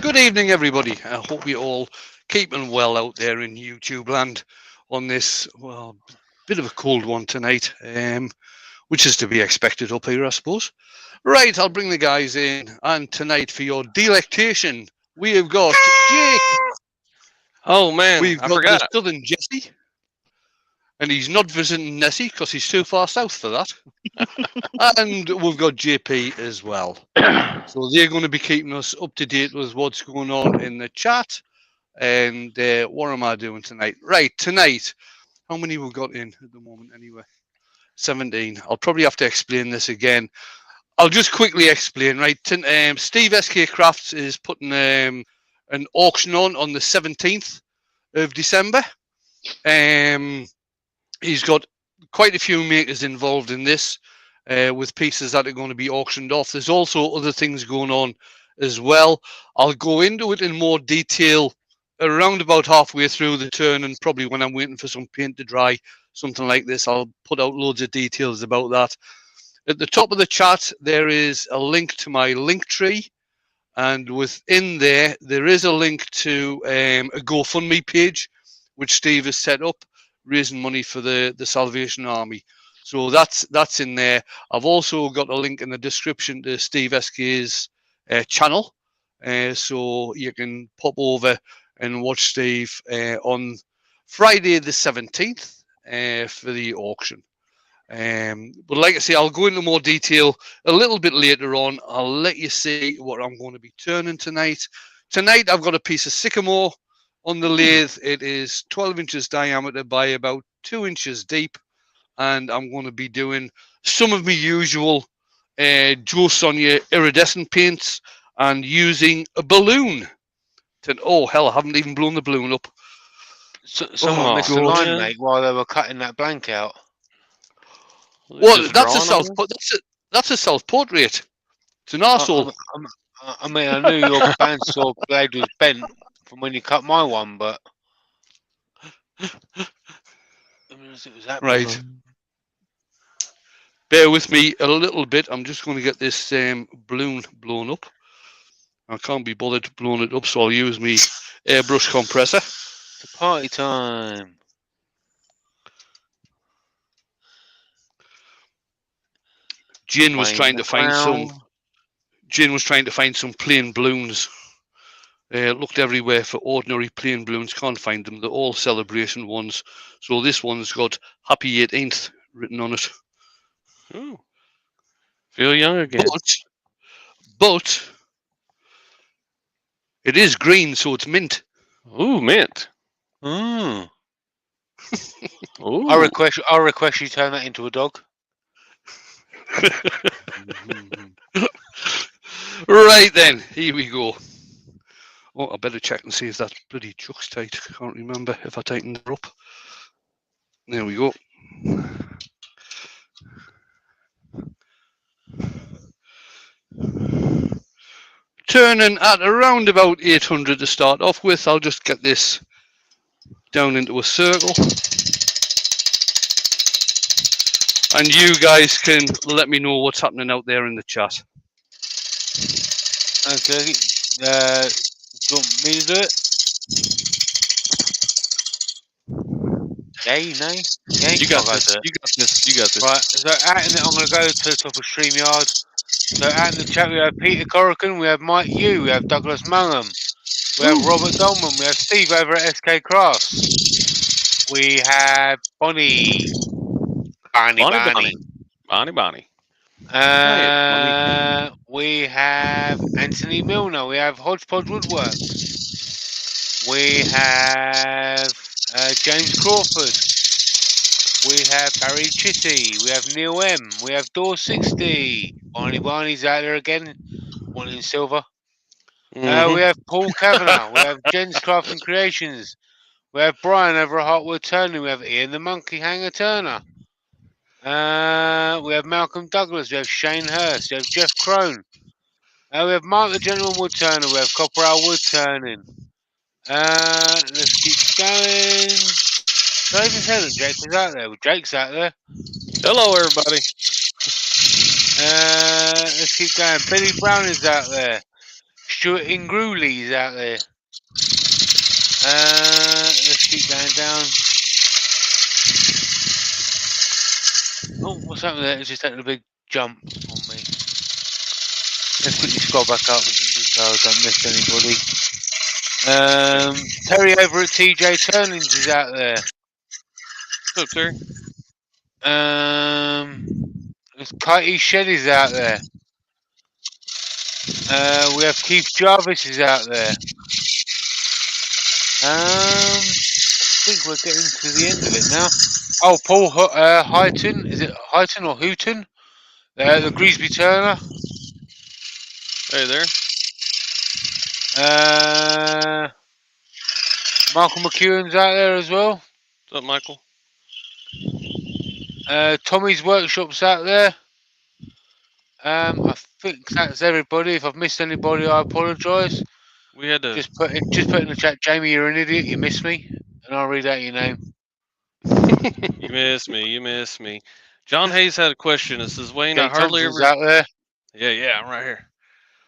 Good evening, everybody. I hope you're all keeping well out there in YouTube land on this, well, bit of a cold one tonight, which is to be expected up here, I suppose. Right, I'll bring the guys in, and tonight for your delectation, we have got Jake. Oh man, We've I got forgot the Southern Jesse, and he's not visiting Nessie because he's too far south for that. And we've got JP as well. So they're going to be keeping us up to date with what's going on in the chat. And what am I doing tonight? Right, tonight, how many we've got in at the moment anyway? 17. I'll probably have to explain this again. I'll just quickly explain, right? Steve SK Krafts is putting an auction on the 17th of December. He's got quite a few makers involved in this with pieces that are going to be auctioned off. There's also other things going on as well. I'll go into it in more detail around about halfway through the turn, and probably when I'm waiting for some paint to dry, something like this, I'll put out loads of details about that. At the top of the chat, there is a link to my link tree, and within there is a link to a GoFundMe page, which Steve has set up, raising money for the Salvation Army. So that's in there. I've also got a link in the description to Steve SK's channel, so you can pop over and watch Steve on Friday the 17th for the auction. But like I say, I'll go into more detail a little bit later on. I'll let you see what I'm going to be turning tonight. Tonight I've got a piece of sycamore on the lathe. It is 12 inches diameter by about 2 inches deep, and I'm going to be doing some of my usual Joe Sonia iridescent paints and using a balloon. Oh hell, I haven't even blown the balloon up. Someone missed a line, mate, while they were cutting that blank out. Well, that's a self-portrait. It's an arsehole. I mean, I knew your bandsaw blade was bent from when you cut my one, but I mean, it was that right. Bear with me a little bit. I'm just going to get this balloon blown up. I can't be bothered blowing it up, so I'll use my airbrush compressor. It's party time. Jane was trying to find some plain balloons. Looked everywhere for ordinary plain balloons. Can't find them. They're all celebration ones. So this one's got Happy 18th written on it. Ooh. Feel young again. But it is green, so it's mint. Ooh, mint. Mm. Ooh. I request you turn that into a dog. Right then, here we go. Oh, I better check and see if that bloody chuck's tight. Can't remember if I tightened her up. There we go. Turning at around about 800 to start off with. I'll just get this down into a circle. And you guys can let me know what's happening out there in the chat. Okay. Do you want me to do it? Yay, nay? Yay? You got this. You got this. You got this. Right, so out in it, I'm going to go to the top of StreamYard. So out in the chat, we have Peter Corrigan, we have Mike Yu, we have Douglas Mangum, we have Robert Dolman, we have Steve over at SK Krafts. We have Bonnie. We have Anthony Milner. We have Hodgepodge Woodworks. We have James Crawford. We have Barry Chitty. We have Neil M. We have Door 60. Barney's out there again, one in silver. We have Paul Kavanagh. We have Jen's Crafting Creations. We have Brian over at Hartwood Turner. We have Ian the Monkey Hanger Turner. We have Malcolm Douglas. We have Shane Hurst. We have Jeff Crone. We have Mark the Gentleman Wood Turner. We have Copperell Wood Turning. Let's keep going. I even said that Jake was out there. Well, Jake's out there. Hello, everybody. Let's keep going. Billy Brown is out there. Stuart Ingruli's out there. Let's keep going down. Oh, what's happening there? It's just taking a big jump on me. Let's quickly scroll back up just so I don't miss anybody. Terry over at TJ Turnings is out there. What's up, Terry? Kitey Shed is out there. We have Keith Jarvis is out there. I think we're getting to the end of it now. Oh, Paul Highton, is it Highton or Hooton? The Greasby Turner. Hey there. Michael McEwen's out there as well. What's up, Michael? Tommy's Workshop's out there. I think that's everybody. If I've missed anybody, I apologise. We had to Just put in the chat, Jamie, you're an idiot. You missed me, and I'll read out your name. You missed me. You missed me. John Hayes had a question. It says, Wayne, I Dave hardly Thompson's ever. out there. Yeah, I'm right here.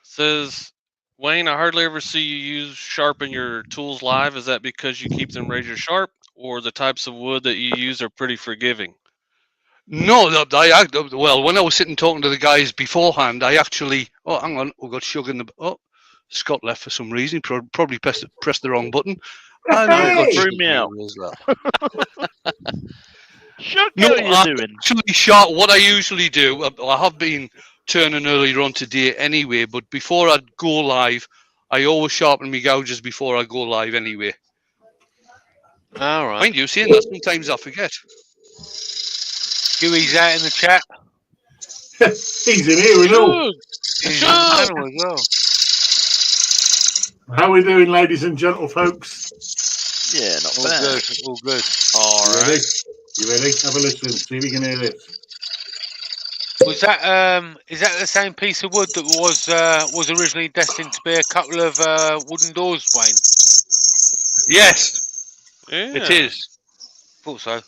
Says, Wayne, I hardly ever see you sharpen your tools live. Is that because you keep them razor sharp, or the types of wood that you use are pretty forgiving? No, well, when I was sitting talking to the guys beforehand, I actually. Oh, hang on, we got Shug in the. Oh, Scott left for some reason. Probably pressed the wrong button. And Hey! got Threw Shug me here out. as well. Shug, No, how are you doing? actually, sharp. What I usually do, I have been turning earlier on today anyway. But before I go live, I always sharpen my gouges before I go live anyway. All right. Mind you, saying that sometimes I forget. Huey's out in the chat. He's in here, we know. He's in the panel as well. How are we doing, ladies and gentlefolks? Yeah, not All bad. good. All good. All You right. ready? You ready? Have a listen. See if you can hear this. Was that is that the same piece of wood that was originally destined to be a couple of wooden doors, Wayne? Yes, Yeah. it is. Thought so.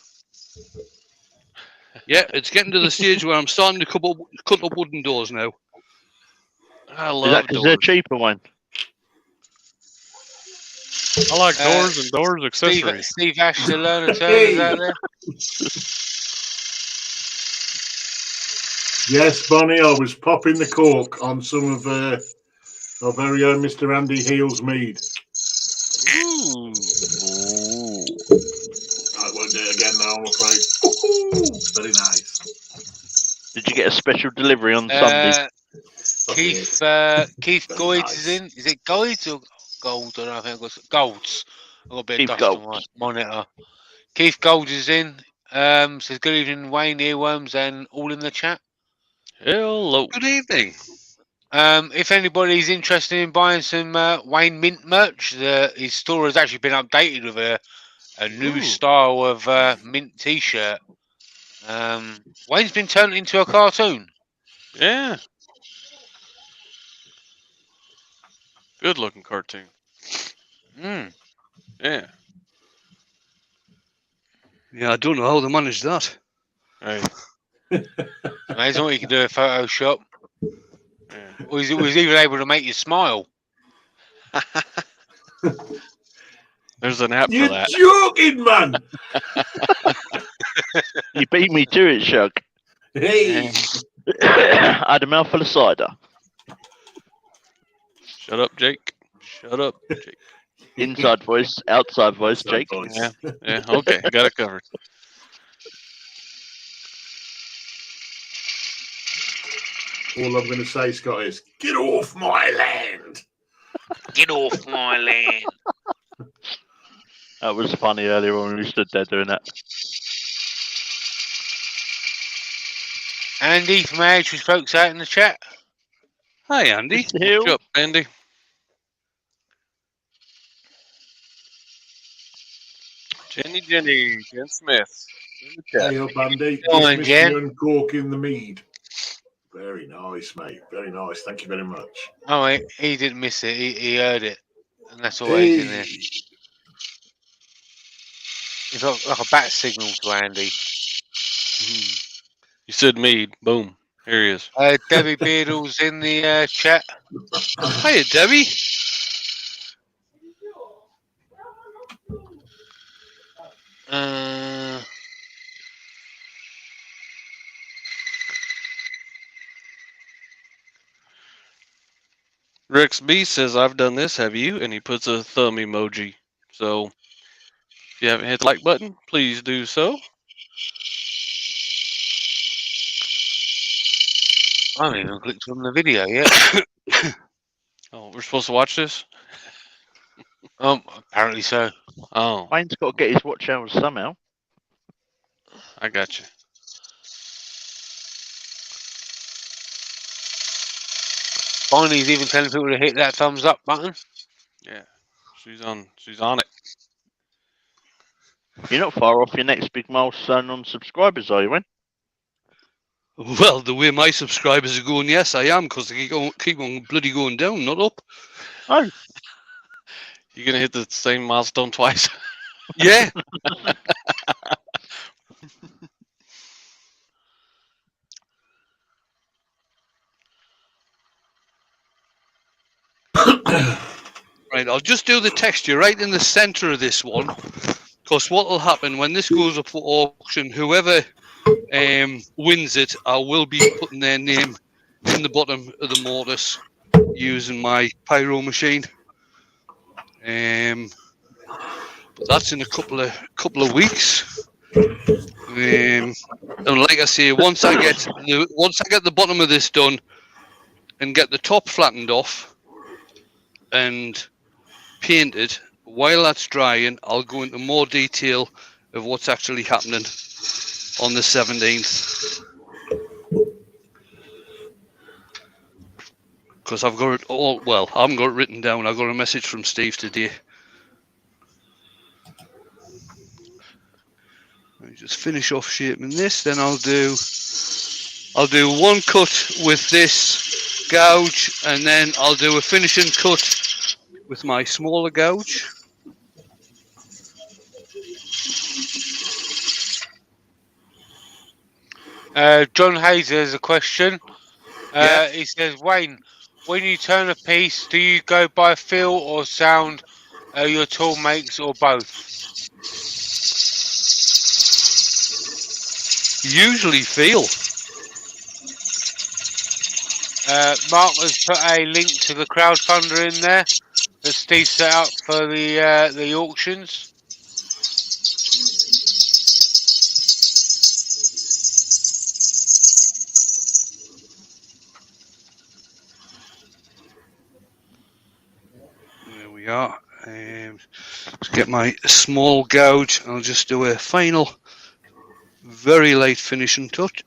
Yeah, it's getting to the stage where I'm starting to cut up wooden doors now. I Is love that because they're doors. cheaper, Wayne? I like Uh, doors and doors accessories. Steve Ash, the learner Turner's out there. Yes, Bonnie, I was popping the cork on some of our very own Mr. Andy Heal's mead. Ooh. I won't do it again now, I'm afraid. Ooh, very nice. Did you get a special delivery on Sunday? Keith Very Goids nice. is in. Is it Goids or Gold? I don't know. I think I've got Golds. I've got a bit Keith of dust on Golds. my monitor. Keith Golds is in. Says good evening, Wayne, earworms, and all in the chat. Hello. Good evening. If anybody's interested in buying some Wayne Mint merch, his store has actually been updated with a new Ooh. style of mint T-shirt. Wayne's been turned into a cartoon. Yeah. Good looking cartoon. Mm. Yeah. Yeah, I don't know how they managed that. Hey. Amazing what you can do with Photoshop. Yeah. Was even able to make you smile. There's an app for You're that. joking, man! You beat me to it, Shug. Hey! I had a mouthful of cider. Shut up, Jake. Shut up, Jake. Inside voice, outside voice, Outside Jake. voice. Yeah. Yeah. Okay. Got it covered. All I'm going to say, Scott, is get off my land! Get off my land. That was funny earlier when we stood there doing that. Andy from Ages Folks out in the chat. Hi, Andy. Mr. Hill. What's up, Andy? Jenny, Jen Smith. In the chat. Hey up, Andy. Go on, Dismiss Jen. you and cork in the mead. Very nice, mate. Very nice. Thank you very much. Oh, he didn't miss it. He heard it. And that's always in there. It's like a bat signal to Andy. You said mead. Boom. Here he is. Debbie Beardle's in the chat. Hiya, Debbie. Rex B says, I've done this, have you? And he puts a thumb emoji. So if you haven't hit the like button, please do so. I haven't even clicked on the video yet. Oh, we're supposed to watch this? Apparently so. Oh, Wayne's got to get his watch hours somehow. I got you. Bonnie's even telling people to hit that thumbs up button. Yeah, she's on it. You're not far off your next big milestone on subscribers, are you, Wayne? Well, the way my subscribers are going, yes, I am, because they keep on bloody going down, not up. Oh, You're gonna hit the same milestone twice. Yeah. Right, I'll just do the texture right in the center of this one, because what will happen when this goes up for auction, whoever wins it, I will be putting their name in the bottom of the mortise using my pyro machine. But that's in a couple of weeks. And like I say, once I get the bottom of this done and get the top flattened off and painted, while that's drying, I'll go into more detail of what's actually happening on the 17th. Because I've got it all, well, I haven't got it written down. I got a message from Steve today. Let me just finish off shaping this, then I'll do one cut with this gouge, and then I'll do a finishing cut with my smaller gouge. John Hayes has a question. Yeah. He says, Wayne, when you turn a piece, do you go by feel or sound your tool makes, or both? Usually feel. Mark has put a link to the crowdfunder in there that Steve set up for the auctions. There we are. Let's get my small gouge. I'll just do a final, very light finishing cut.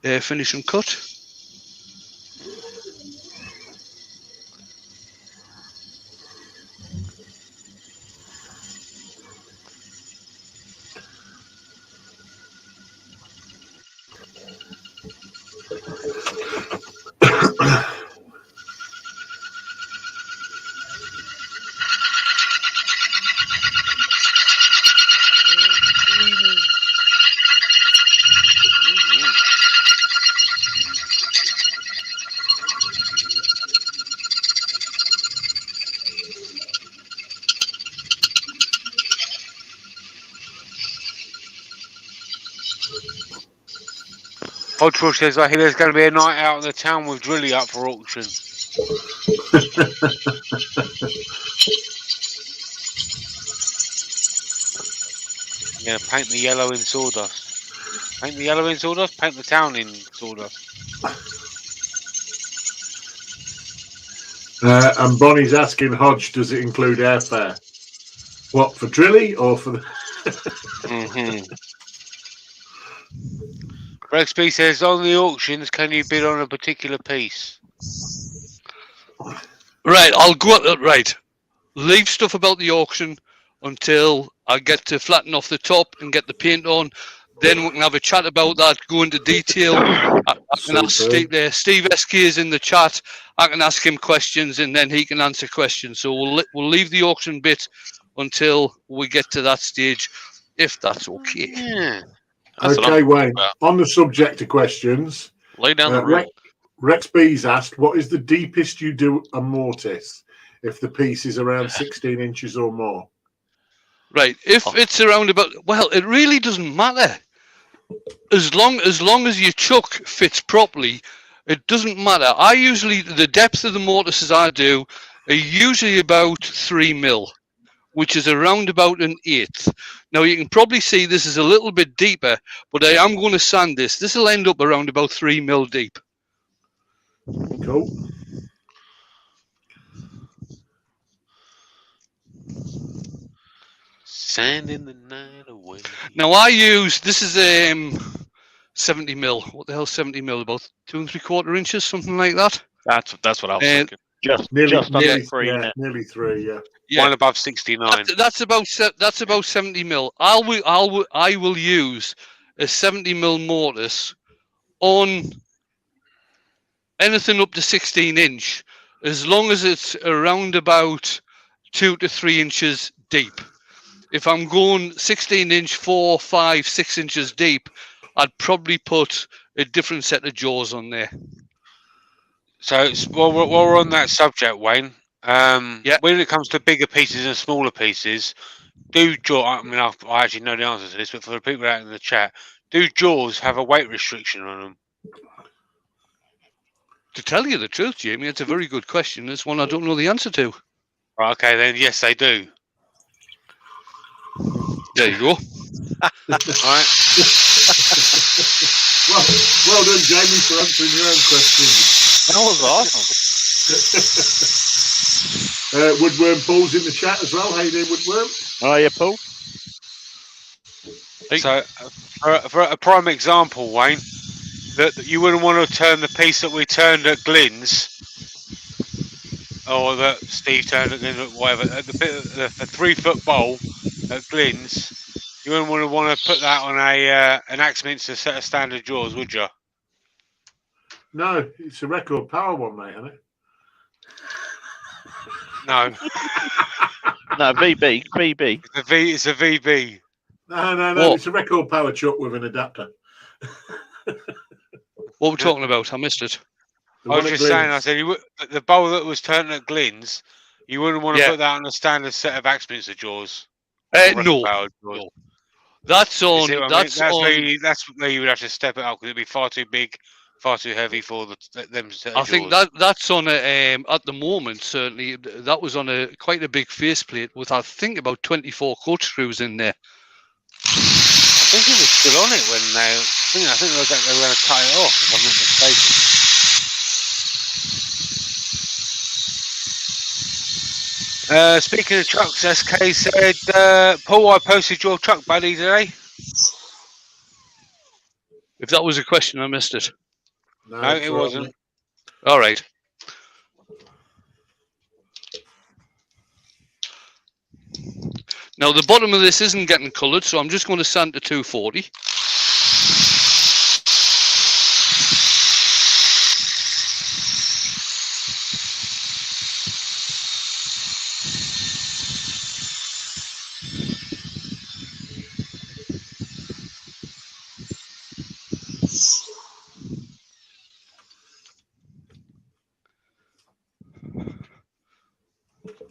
Hodgepodge says, I hear there's going to be a night out in the town with Drilly up for auction. I'm going to paint the yellow in sawdust. Paint the yellow in sawdust, paint the town in sawdust. And Bonnie's asking Hodge, does it include airfare? What, for Drilly or for the... Rex B says, on the auctions, can you bid on a particular piece? Right, I'll go right. Leave stuff about the auction until I get to flatten off the top and get the paint on. Then we can have a chat about that, go into detail. I can ask Steve SK is in the chat. I can ask him questions and then he can answer questions. So we'll leave the auction bit until we get to that stage, if that's okay. Yeah. Okay, Wayne, on the subject of questions, lay down the rule. Rex B's asked, what is the deepest you do a mortise if the piece is around 16 inches or more? Right. If it's around about, well, it really doesn't matter. As long as your chuck fits properly, it doesn't matter. I usually, the depth of the mortises I do are usually about 3 mil, which is around about an eighth. Now you can probably see this is a little bit deeper, but I am going to sand this. This will end up around about 3 mil deep. Cool. Sanding the night away. Now I use, this is 70 mil. What the hell, 70 mil? About 2 3/4 inches, something like that. That's what I was thinking. Just Nearly, under nearly, 3 yeah, now. nearly 3, yeah. Yeah. One above 69. That's about 70 mil. I will use a 70 mil mortise on anything up to 16 inch, as long as it's around about 2 to 3 inches deep. If I'm going 16 inch, 4, 5, 6 inches deep, I'd probably put a different set of jaws on there. So while we're on that subject, Wayne, Yeah. when it comes to bigger pieces and smaller pieces, do jaw? I mean, I actually know the answer to this, but for the people out in the chat, do jaws have a weight restriction on them? To tell you the truth, Jamie, it's a very good question. It's one I don't know the answer to. Right, okay, then yes, they do. There you go. Right. Well done, Jamie, for answering your own questions. That was awesome. Woodworm Paul's in the chat as well. How you doing, Woodworm? Oh, yeah, Paul. So, for a prime example, Wayne, that you wouldn't want to turn the piece that we turned at Glyn's, or that Steve turned at Glyn's, or whatever, the 3-foot bowl at Glyn's. You wouldn't want to put that on an Axminster set of standard jaws, would you? No, it's a record power one, mate, isn't it? No, No, VB. it's a VB. No, What? it's a record power chuck with an adapter. What we're talking about? I missed it. The I was one at just saying, Glyn's. I said the bowl that was turned at Glyn's, you wouldn't want to Yeah. put that on a standard set of Axminster jaws. No. Record-powered jaws. No. That's You on. see what I mean? That's That's on. that's where you would have to step it up because it'd be far too big, far too heavy for them set of I think jaws. that's on a at the moment certainly that was on a quite a big faceplate with I think about 24 coach screws in there. I think it was still on it when I think they were going to cut it off, if I'm not mistaken. Speaking of trucks, SK said, Paul, I posted your truck, buddy, today. If that was a question, I missed it. No, it's it all right, wasn't. mate. All right. Now the bottom of this isn't getting coloured, so I'm just going to sand to 240.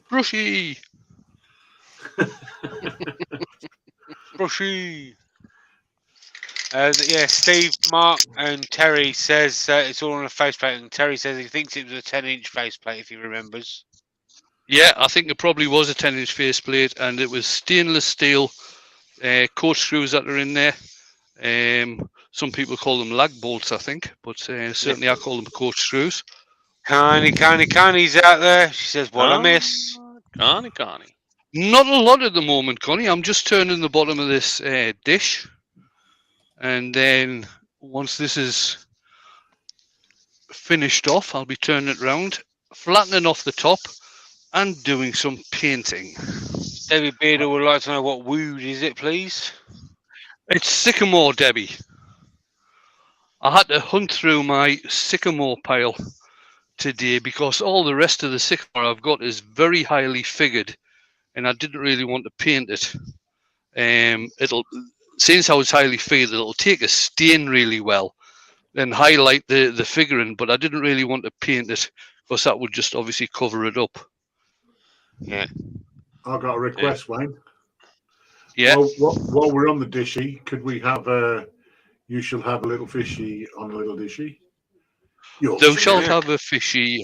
Brushy. Brushy. Yeah, Steve, Mark, and Terry says it's all on a faceplate, and Terry says he thinks it was a 10-inch faceplate, if he remembers. Yeah, I think it probably was a 10-inch faceplate, and it was stainless steel coach screws that are in there. Some people call them lag bolts, I think, but certainly I call them coach screws. Connie's out there. She says, "What I miss." Connie. Not a lot at the moment, Connie. I'm just turning the bottom of this dish, and then once this is finished off, I'll be turning it round, flattening off the top, and doing some painting. Debbie Bearder would like to know what wood is it, please. It's sycamore, Debbie. I had to hunt through my sycamore pile today because all the rest of the sycamore I've got is very highly figured, and I didn't really want to paint it. Since how it's highly figured, it'll take a stain really well. then highlight the figuring, but I didn't really want to paint it because that would just obviously cover it up. Yeah. I've got a request, Wayne. Yeah. While we're on the dishy, could we have you shall have a little fishy on a little dishy? Thou shalt have a fishy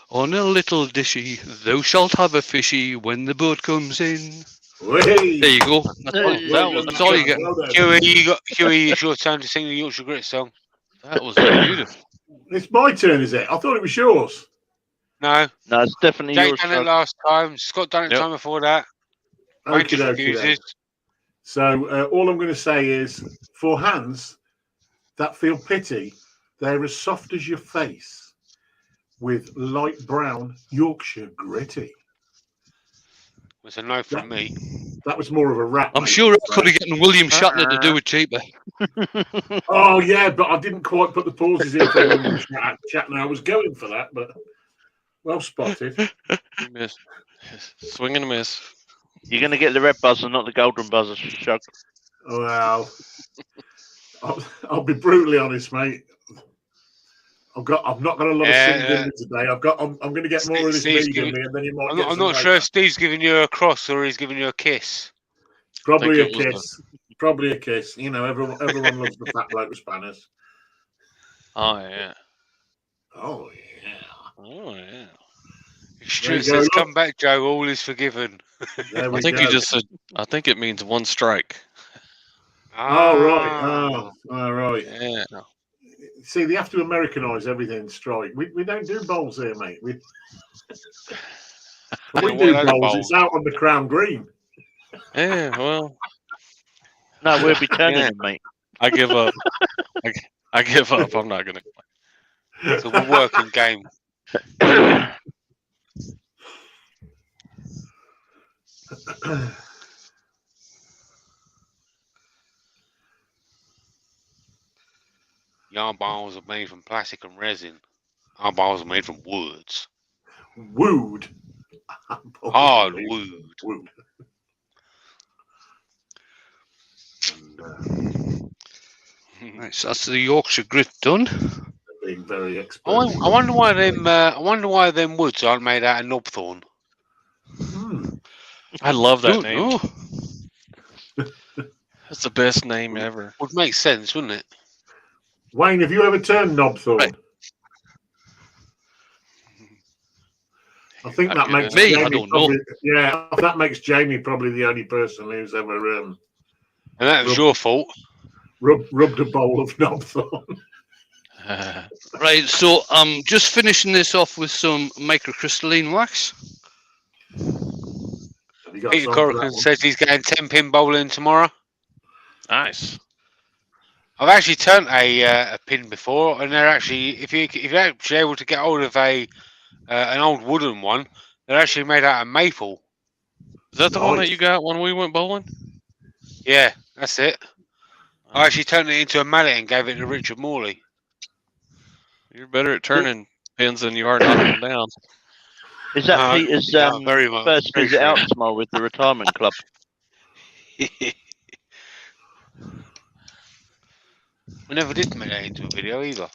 on a little dishy. Thou shalt have a fishy when the boat comes in. Hey. There you go. That's all you get. Huey, it's your turn to sing the Yorkshire Grit song. That was beautiful. It's my turn, is it? I thought it was yours. No, No, it's definitely Jake yours. done it last time. Scott done it Yep. time before that. Wayne just refuses. So all I'm going to say is, for hands that feel pity, they're as soft as your face, with light brown Yorkshire Gritty. It's a no from me. That was more of a rap. I'm mate, sure I so. could have gotten William Shatner to do it cheaper. Oh yeah, but I didn't quite put the pauses in for William Shatner. I was going for that, but well spotted. You missed. Swing and a miss. You're going to get the red buzzer, not the golden buzzer, Shug. Well, I'll be brutally honest, mate. I've not got a lot of singing in me today. I'm going to get more of this mead in me, and then you might. I'm not sure if Steve's giving you a cross or he's giving you a kiss. Probably a kiss. Probably a kiss. You know, everyone loves the fat bloke with spanners. Oh yeah. Oh yeah. Oh yeah. Stuart says, "Come back, Joe. All is forgiven." I think he just said. I think it means one strike. Oh right. Oh right. Yeah. See, they have to Americanise everything. Strike. We don't do bowls here, mate. We do bowls. It's out on the Crown Green. Yeah. Well. No, we'll be turning them, mate. I give up. I give up. I'm not gonna. It's a working game. Yarn bowls are made from plastic and resin. Our bowls are made from woods. Wood. Hard wood. Nice. That's the Yorkshire Grit done. Being very expert. I wonder why them woods aren't made out of knobthorn. I love that Don't name. know. That's the best name ever. Would make sense, wouldn't it? Wayne, have you ever turned knobthorn? Right. I think that makes Me, Jamie I don't probably, know. yeah, that makes Jamie probably the only person who's ever And that was your fault. rubbed a bowl of knobthorn. Right, so I'm just finishing this off with some microcrystalline wax. Have you got Peter some for that Corcoran one? says he's getting 10-pin bowling tomorrow. Nice. I've actually turned a pin before, and they're actually, if you're actually able to get hold of an old wooden one, they're actually made out of maple. Is that the one that you got when we went bowling? Yeah, that's it. I actually turned it into a mallet and gave it to Richard Morley. You're better at turning pins than you are knocking them down. Is that Peter's very much, first very visit true. out tomorrow with the retirement club? We never did make that into a video either.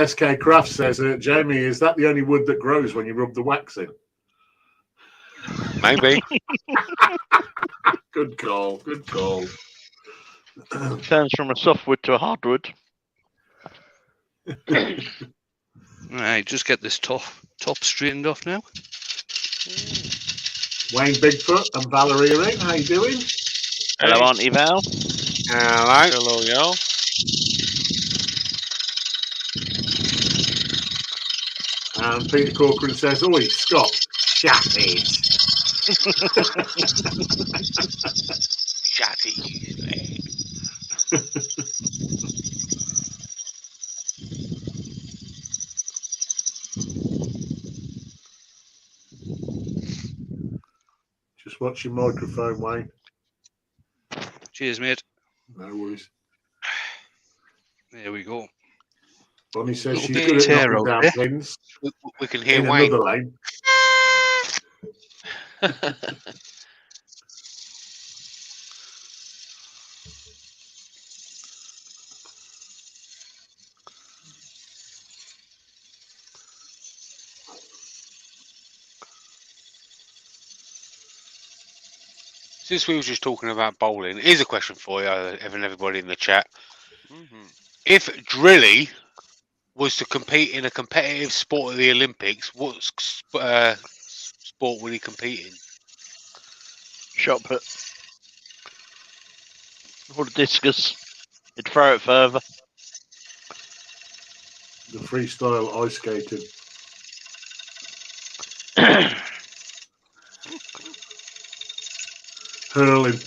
SK Krafts says, Jamie, is that the only wood that grows when you rub the wax in? Maybe. Good call. Good call. Turns from a softwood to a hardwood. Right, just get this top straightened off now. Wayne Bigfoot and Valerie are in. How you doing? Hello, Auntie Val. Hello. Hello, y'all. And Peter Corcoran says, oi, Scott, shut it. Shut it. Just watch your microphone, Wayne. Cheers, mate. No worries. There we go. Bonnie says she's Little good at tear knocking out down there. pins We can hear in Wayne. another lane. Since we were just talking about bowling, here's a question for you, Evan, everybody in the chat. Mhm. If Drilly was to compete in a competitive sport at the Olympics, what sport would he compete in? Shot put. Or the discus. He'd throw it further. The freestyle ice skating. Hurling.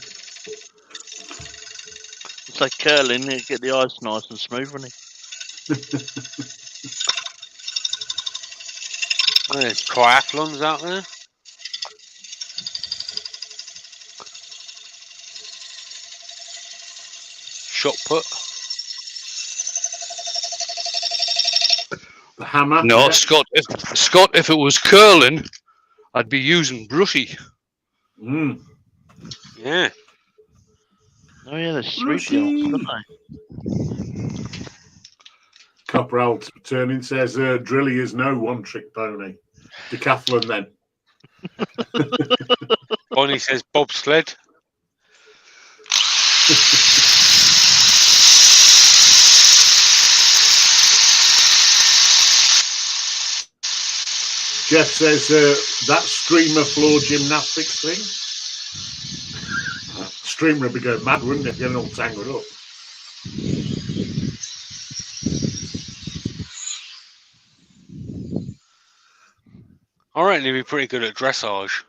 It's like curling, you get the ice nice and smooth, wouldn't Oh, there's triathlons out there. Shot put. The hammer. No, yeah. Scott. If it was curling, I'd be using brushy. Mm. Yeah. Oh yeah, they're sweet, the ones, aren't they? Copperell turning says Drilly is no one-trick pony. Decathlon then. Bonnie says bobsled. Jeff says that streamer floor gymnastics thing. Streamer would be going mad, wouldn't it? Getting all tangled up. I reckon he'd be pretty good at dressage.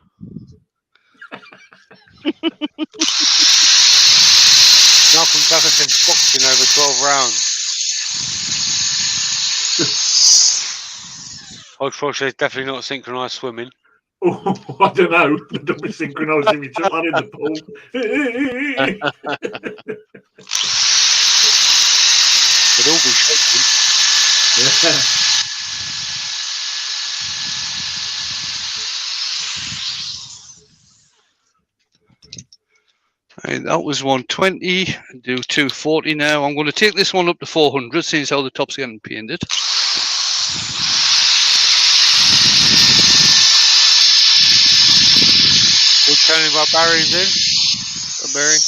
Malcolm Jefferson's boxing over 12 rounds. Hodgepodge says definitely not synchronised swimming. Oh, I don't know. Don't be synchronised if you took that in the pool. They'd all be shaking. Yeah. Right, that was 120. Do 240 now. I'm going to take this one up to 400, seeing as how the top's getting painted. We're telling about Barry's in. Barry.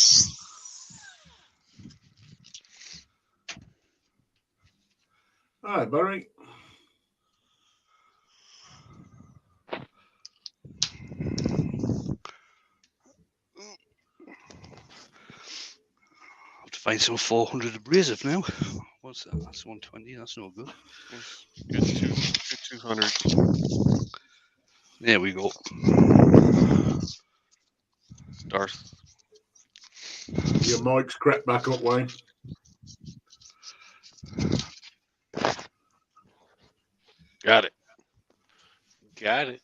All right, Barry. Have to find some 400 abrasive now. What's that? That's 120. That's no good. Good 200. There we go. Darth. Your mic's crept back up, Wayne. Got it. Got it.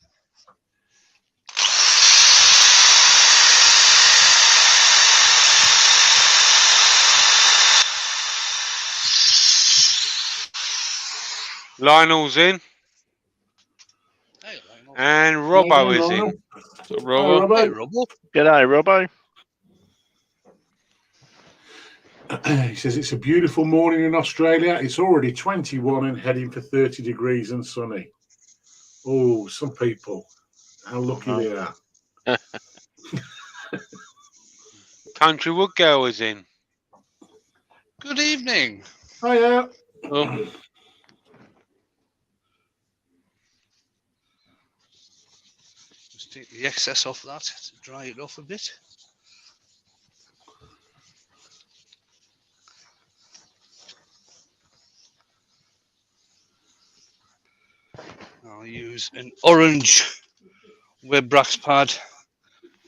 Lionel's in. Hey, Lionel. And Robbo is in. Lionel. So Hi, Robo. Robbo. Hey, Robbo. G'day, Robbo. He says it's a beautiful morning in Australia. It's already 21 and heading for 30 degrees and sunny. Oh, some people. How lucky they are. Country Wood Girl is in. Good evening. Hiya. Oh, Just take the excess off that to dry it off a bit. I'll use an orange web brax pad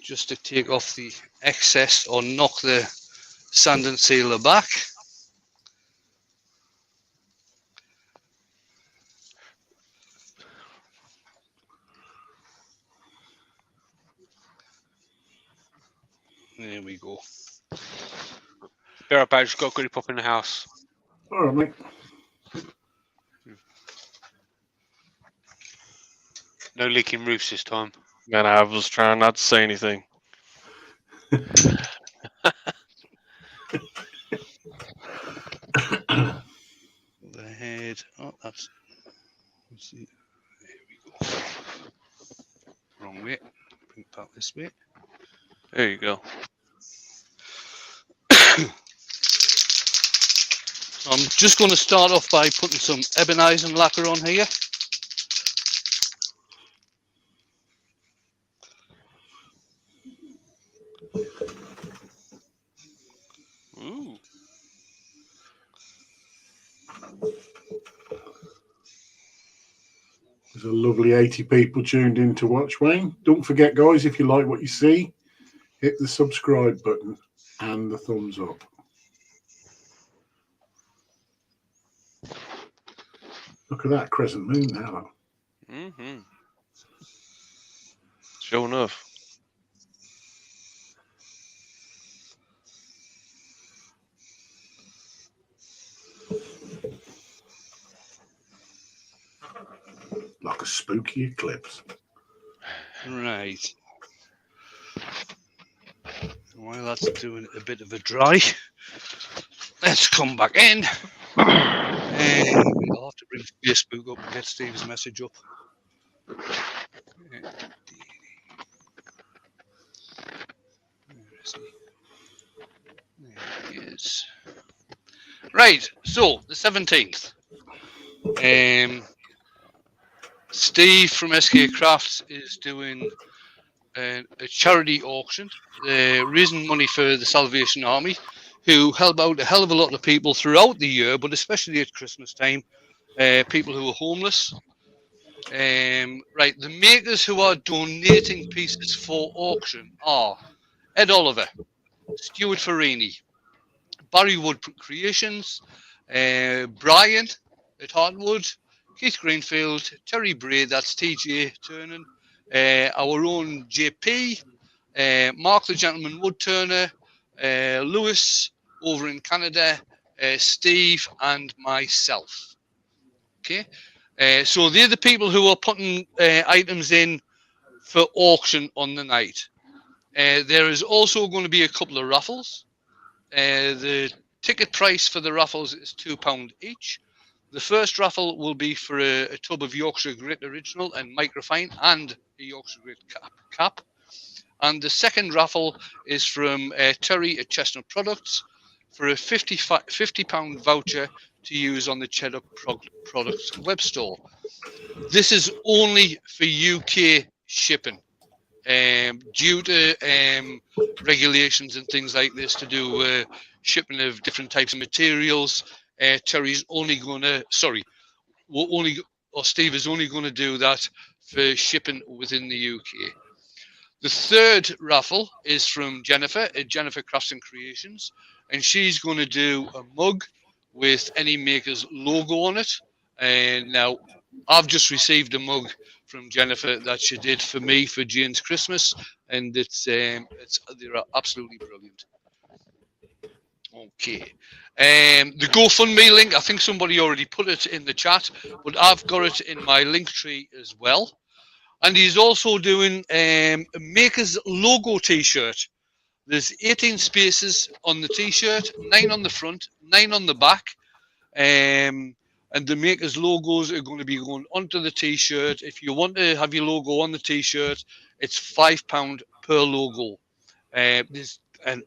just to take off the excess or knock the sand and sealer back. There we go. Be right back. Just got to quickly pop in the house. All right, mate. No leaking roofs this time. man, I was trying not to say anything. The head. Oh, that's. Let's see. There we go. Wrong way. Bring it back this way. There you go. I'm just going to start off by putting some ebonizing lacquer on here. Ooh. There's a lovely 80 people tuned in to watch, Wayne. Don't forget, guys, if you like what you see, hit the subscribe button and the thumbs up. Look at that crescent moon now. Mm-hmm. Sure enough. Like a spooky eclipse. Right. While that's doing a bit of a dry, let's come back in. And I'll have to bring Facebook up and get Steve's message up. Where is he? There he is. Right, so the 17th. Steve from SK Krafts is doing a charity auction, raising money for the Salvation Army, who help out a hell of a lot of people throughout the year, but especially at Christmas time, people who are homeless. Right, the makers who are donating pieces for auction are Ed Oliver, Stuart Farini, Barry Wood Creations, Brian at Hardwood, Keith Greenfield, Terry Bray, that's TJ Turner, our own JP, Mark the Gentleman Wood Turner, Lewis over in Canada, Steve, and myself. Okay, so they're the people who are putting items in for auction on the night. There is also going to be a couple of raffles. The ticket price for the raffles is £2 each. The first raffle will be for a tub of Yorkshire Grit Original and Microfine and a Yorkshire Grit cap. And the second raffle is from Terry at Chestnut Products for a £50 voucher to use on the Cheddar Products web store. This is only for UK shipping. Due to regulations and things like this to do shipping of different types of materials, Terry's only going to, Steve is only going to do that for shipping within the UK. The third raffle is from Jennifer at Jennifer Crafts and Creations, and she's going to do a mug with any maker's logo on it. And now I've just received a mug from Jennifer that she did for me for Jane's Christmas, and they're absolutely brilliant. Okay. The GoFundMe link, I think somebody already put it in the chat, but I've got it in my link tree as well. And he's also doing a Maker's logo t-shirt. There's 18 spaces on the t-shirt, 9 on the front, 9 on the back. And the Maker's logos are going to be going onto the t-shirt. If you want to have your logo on the t-shirt, it's £5 per logo. And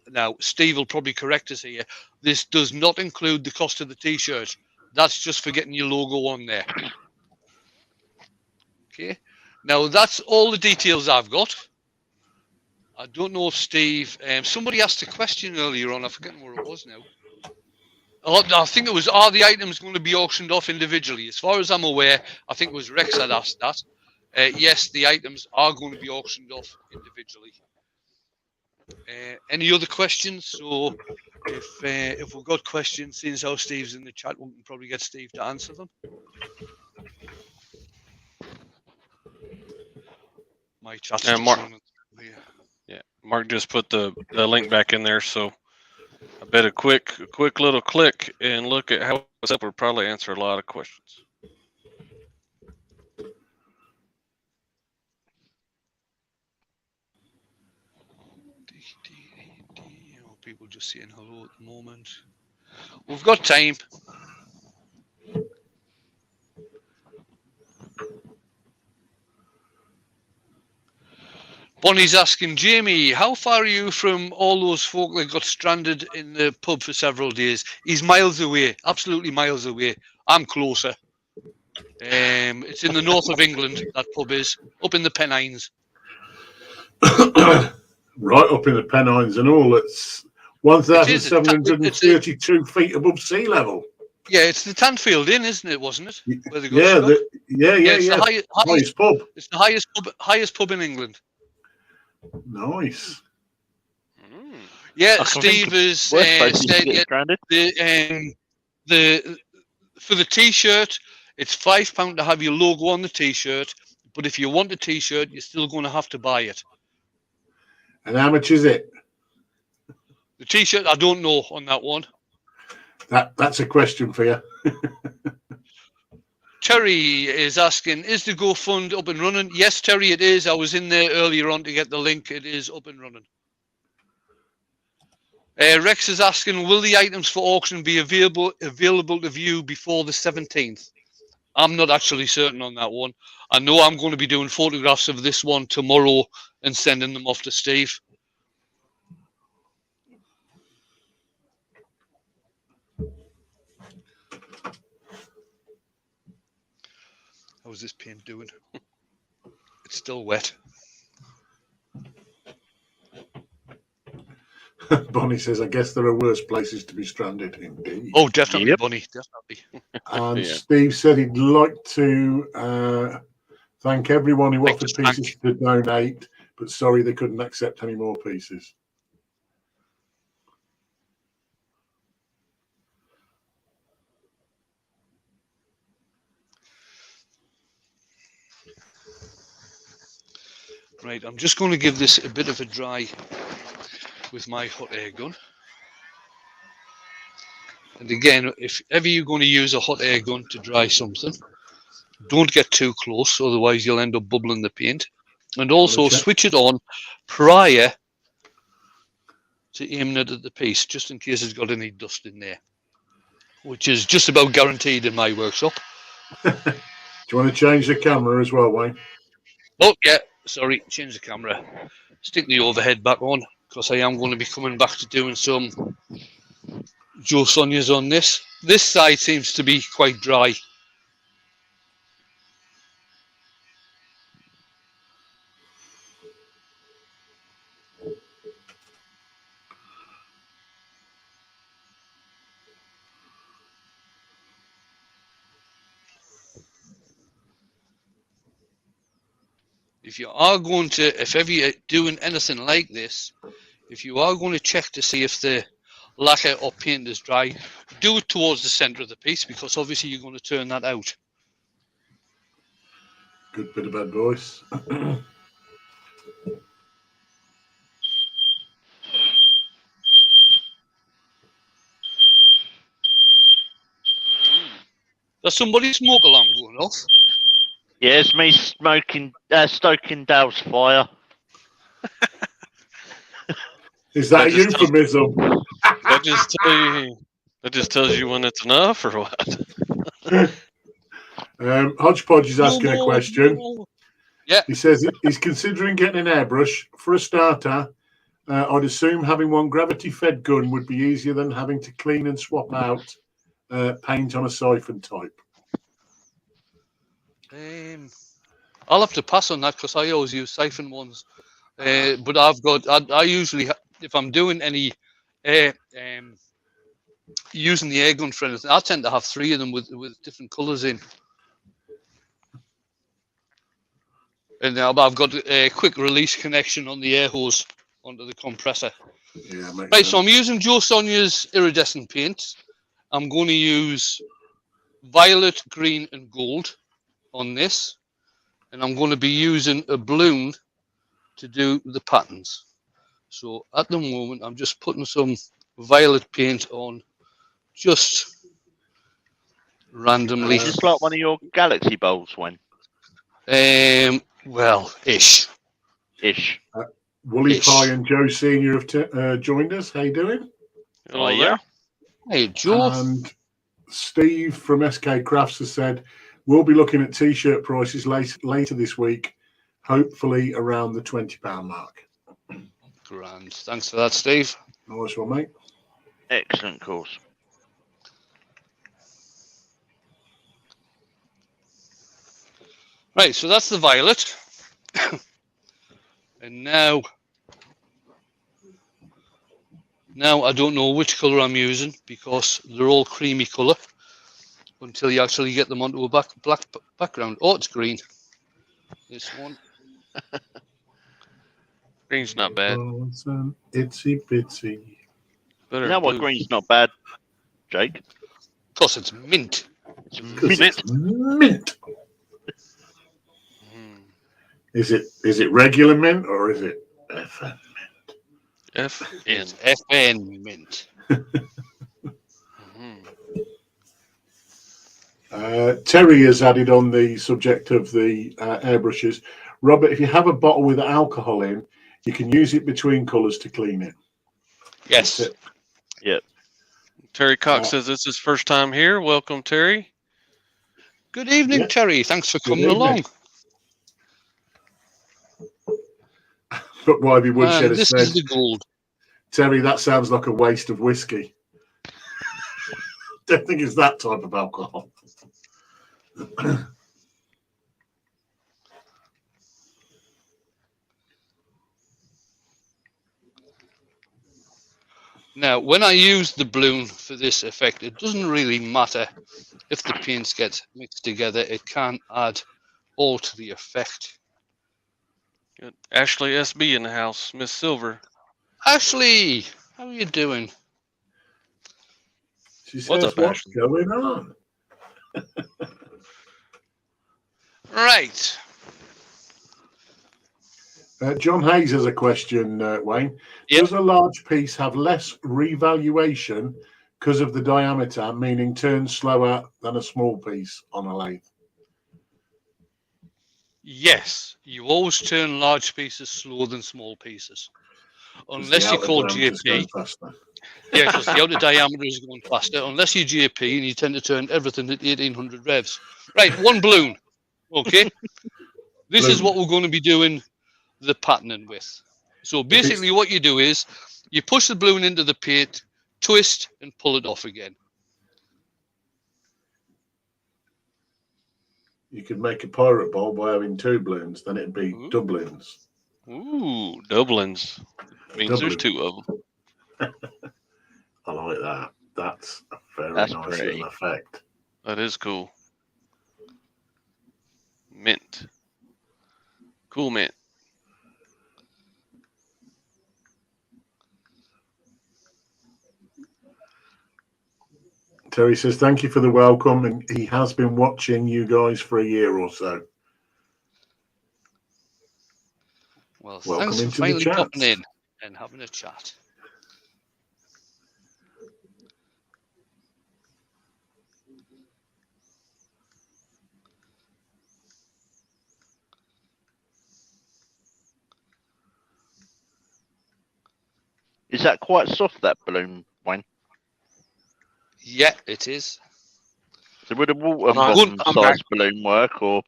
now Steve will probably correct us here. This does not include the cost of the t-shirt. That's just for getting your logo on there. Okay. Now that's all the details I've got. I don't know if Steve. Somebody asked a question earlier on. I forget where it was now. I think it was, are the items going to be auctioned off individually? As far as I'm aware, I think it was Rex that asked that. Yes, the items are going to be auctioned off individually. Any other questions? So if we've got questions, seeing as how Steve's in the chat, we can probably get Steve to answer them. My chat's just Mark, running through here. yeah, Mark just put the link back in there, so I bet a quick little click and look at how it's up would probably answer a lot of questions. People just saying hello at the moment. We've got time. Bonnie's asking, Jamie, how far are you from all those folk that got stranded in the pub for several days? He's miles away, absolutely miles away. I'm closer. It's in the north of England, that pub is, up in the Pennines. Right up in the Pennines and all. It's 1,732 feet above sea level. Yeah, it's the Tanfield Inn, isn't it? Wasn't it? Where they got Yeah, stuck? it's The highest pub. It's the highest pub in England. Nice. Yeah, I can Steve think has Worst places to said get stranded. for the T-shirt, it's £5 to have your logo on the T-shirt. But if you want a T-shirt, you're still going to have to buy it. And how much is it? The T-shirt, I don't know on that one. That's a question for you. Terry is asking, is the GoFund up and running? Yes, Terry, it is. I was in there earlier on to get the link. It is up and running. Rex is asking, will the items for auction be available to view before the 17th? I'm not actually certain on that one. I know I'm going to be doing photographs of this one tomorrow and sending them off to Steve. How's this paint doing? It's still wet. Bonnie says, I guess there are worse places to be stranded. Indeed. Oh, definitely, Yep. Bonnie, definitely. And Yeah. Steve said he'd like to thank everyone who Like offered to thank. pieces to donate, but sorry they couldn't accept any more pieces. Right, I'm just going to give this a bit of a dry with my hot air gun. And again, if ever you're going to use a hot air gun to dry something, don't get too close, otherwise you'll end up bubbling the paint. And also switch it on prior to aiming it at the piece, just in case it's got any dust in there, which is just about guaranteed in my workshop. Do you want to change the camera as well, Wayne? Oh, yeah, sorry, change the camera. Stick the overhead back on, because I am going to be coming back to doing some Joe Sonia's on this. This side seems to be quite dry. If you are going to, if ever you're doing anything like this, if you are going to check to see if the lacquer or paint is dry, do it towards the center of the piece, because obviously you're going to turn that out. Good bit of bad voice. There's somebody's smoke alarm going off. Yeah, it's me stoking Dale's fire. Is that a That just euphemism? That just tells you when it's enough, or what? Hodgepodge is asking a question. Yeah. He says he's considering getting an airbrush. For a starter, I'd assume having one gravity-fed gun would be easier than having to clean and swap out paint on a siphon type. I'll have to pass on that, because I always use siphon ones. But I usually, if I'm doing any using the air gun for anything, I tend to have 3 of them with different colours in. And I've got a quick release connection on the air hose onto the compressor. Yeah, right, so I'm using Joe Sonia's iridescent paint. I'm going to use violet, green and gold on this. And I'm going to be using a balloon to do the patterns. So at the moment, I'm just putting some violet paint on just randomly. Just like one of your galaxy bowls, when? Well, ish. Woolly Pie and Joe Senior have joined us. How you doing? Hello yeah. Hey, Joe. And Steve from SK Krafts has said we'll be looking at T-shirt prices later this week, hopefully around the £20 mark. Grand. Thanks for that, Steve. Nice one, mate. Excellent course. Right, so that's the violet. And now I don't know which colour I'm using because they're all creamy colour until you actually get them onto a black background. Oh, it's green. This one. Green's not bad. Itsy bitsy. Better You know than what? blue. Green's not bad, Jake. Plus, it's mint. It's 'Cause mint. it's mint. Mm. Is it regular mint or is it FN? FN. It's FN mint. Mhm. Terry has added on the subject of the airbrushes. Robert, if you have a bottle with alcohol in, you can use it between colours to clean it. Yes. That's it. Terry Cox says this is first time here. Welcome, Terry. Good evening, Yeah. Terry. Thanks for Good coming evening. along. But Wybie And Woodshed has this said, is the gold. Terry, that sounds like a waste of whiskey. Don't think it's that type of alcohol. Now, when I use the balloon for this effect, it doesn't really matter if the paints get mixed together. It can add all to the effect. Good. Ashley SB in the house. Miss Silver. Ashley, how are you doing? She says, What's up, what's Ashley? going on? Right. John Hayes has a question, Wayne. Yep. Does a large piece have less revaluation because of the diameter, meaning turns slower than a small piece on a lathe? Yes, you always turn large pieces slower than small pieces. 'Cause Unless the you outer call diameter's going GP. faster. Yeah, because the outer diameter is going faster. Unless you GP and you tend to turn everything at 1800 revs. Right, one balloon. Okay. This is what we're going to be doing the patterning with. So basically what you do is you push the balloon into the paint, twist and pull it off again. You could make a pirate ball by having two balloons, then it'd be Ooh. doublings. Ooh, Dublin's. Means there's Dublin. 2 of them. I like that. That's a very That's nice pretty. little effect. That is cool. Mint. Cool mint. Terry says, thank you for the welcome. And he has been watching you guys for a year or so. Well, Welcome thanks for into the finally chat. popping in and having a chat. Is that quite soft, that balloon, Wayne? Yeah, it is. So would a water Right, bomb I'm size back. balloon work, or